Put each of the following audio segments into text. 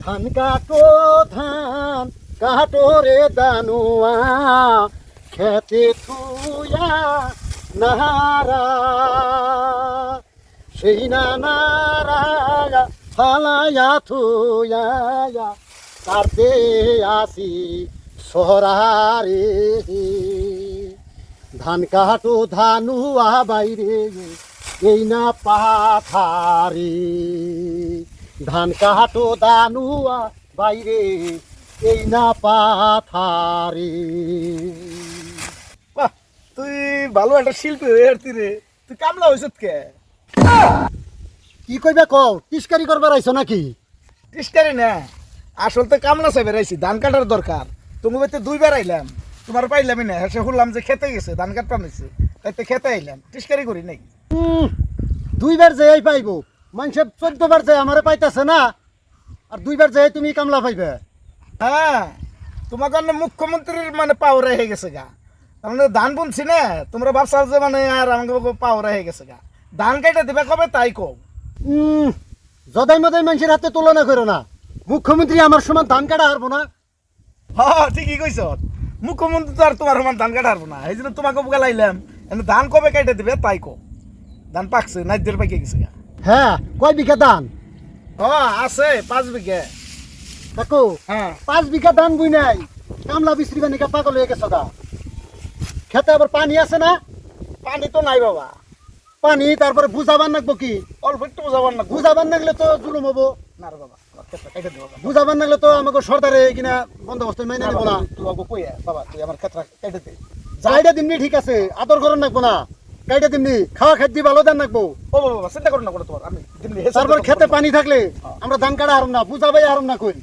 ধান কাটো ধান কাটো রে দানুয়া খেতে থুয়া নাহারা সেই নানারা ফালায়া থুয়া কাটতে আসি সরারে ধান কাটো ধানুয়া বাইরে এই না পাথারে ধান কাটো দানুয়া বাইরে এই না পাথারে। বাহ, তুই ভালো একটা শিল্পী হয়ে আসতি রে। তুই কামলা হয়েছ কে? কি কইবা কও, টিস্কারি করবার আইছো নাকি? টিস্কারি না, আসল তো কামলা সাহেবের আইছি, ধান কাটার দরকার। তুমি বাড়িতে দুইবার আইলাম, তোমার পাইলামই না। হেসে শুনলাম যে খেতে গেছে, ধান কাটতে নিছে, তাইতে খেতে আইলাম, টিস্কারি করি নাই। দুইবার যাই পাইবো, মানুষে 14 বার যায় আমারে পাইতেছে না, আর দুইবার যাই তুমি কামলা পাইবে? হ্যাঁ, তোমার কারণে মুখ্যমন্ত্রীর মানে পাওয়ার হয়ে গেছে গা। তার মানে ধান বুনছি না, তোমরা ভাবছা যে মানে আর আমাকে পাওয়ার হয়ে গেছে গা। ধান কাইটা দিবে কবে তাই কও। জদাই মদাই মানুষের হাতে তুলনা করো না। মুখ্যমন্ত্রী আমার সমান ধান কাটা হারবো না। হ্যাঁ ঠিকই কইছ, মুখ্যমন্ত্রী তো আর তোমার সমান ধান কাটা হারবো না। এই জন্য তোমাকে গেলাইলাম, ধান কবে কাইটা দিবে তাই কও। ধান পাকছে, নাইদের পাইকে গেছে গা। হ্যাঁ, কয় বিঘা ধান? হ্যাঁ আছে 5 বিঘা। কাকু, হ্যাঁ 5 বিঘা ধান বুই নাই, কামলা বিস্ত্রি বানিকা পাগল হয়ে গেছো গা। খেতে আবার পানি আছে না? পানি তো নাই বাবা। পানি তারপরে বুঝাবার নাকবো কি? অল্প একটু বুঝাবার না। বুঝাবার নাগলে তো জুলুম হবো। না রে বাবা, কাইটা দেবো। বুঝাবার নাগলে তো আমাকে সরকারে কিনা বন্দোবস্ত মেনে নেবো না। তুই বাবু কই বাবা, তুই আমার ক্ষেত্রে কাইটা দে। কাইটা দিমনি ঠিক আছে, আদর করার নাকবো না। কাইটা দিমনি, খাওয়া খাদ্য ভালো দেন নাকবো। ও বাবা চিন্তা করো না, করো তোমার আমি দিমনি। তারপর খেতে পানি থাকলে আমরা ধান কাটা হারম না, বুঝাবাই হারম না কই।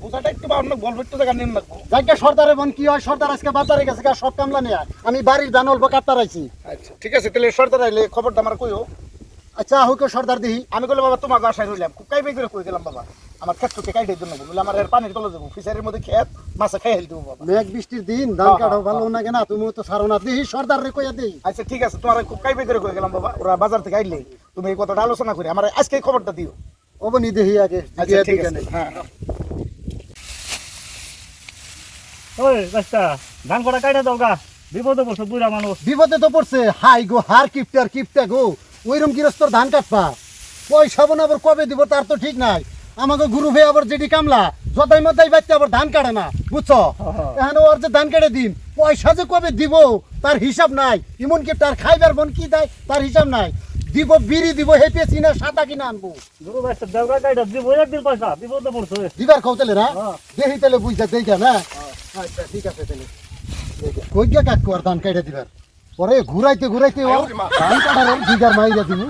বুঝাটা একটু বাবা বলবো, একটু জায়গা নিয়ে রাখবো। যাকে সর্দারে বন কি হয়, সর্দার আজকে বাজারে গেছে গা, সব কামলা নিয়ে আমি বাড়ির ধান অল্প কাটতে রাখছি। আচ্ছা ঠিক আছে, তাহলে সর্দার আইলে খবরটা আমার কইও। আচ্ছা হোক সর্দার দিহি। আমি কইলে বাবা তোমার বাসায় রইলাম, কাইবে করে কই দিলাম বাবা আমার ক্ষেতকে কাইটার জন্য বলে আমার এর পানির তলে যাবো, ফিশারির মধ্যে খেত মাছে খাই হেল দেবো বাবা। মেঘ বৃষ্টির দিন ধান কাটাও ভালো লাগে না, তুমি তো সারো না। দিহি সর্দার রে কইয়া দেই। আচ্ছা ঠিক আছে, তোমার কাইবে করে কই গেলাম বাবা। ওরা বাজার থেকে আইলে তুমি এই কথাটা আলোচনা করি আমার আজকে খবরটা দিও। অবনি দেহি আগে। আচ্ছা ঠিক আছে। হ্যাঁ ওই বাচ্চা, ধান কটা কাইটা দাও গা, বিপদে পড়ছে বুড়া মানুষ। বিপদে তো পড়ছে, হাই গো হার কিপটার কিপটা গো। ওইরকম গৃহস্থর ধান কাটপা, পয়সা বোন আবার কবে দিব তার তো ঠিক নাই। আমাকে গুরু ভাই আবার যেটি কামলা যদাই মদাই বাচ্চা আবার ধান কাটে না, বুঝছো? এখন ওর যে ধান কেটে দিন, পয়সা যে কবে দিব তার হিসাব নাই। এমন কি তার খাইবার বোন কি দেয় তার হিসাব নাই। দিব বিড়ি দিব, হেপে চিনা সাদা কিনা আনবো। গুরু বাচ্চা দেওগা কাইটা দিব একদিন পয়সা, বিপদে পড়ছে। দিবার খাও তাহলে না, দেখি তাহলে বুঝতে দেখে না। আচ্ছা ঠিক আছে তাহলে কই গিয়া কাটকো আর ধান কেটে দিবার পরে ঘুরাইতে ঘুরাইতে ধান কাটার দিগার মাইরা দিব।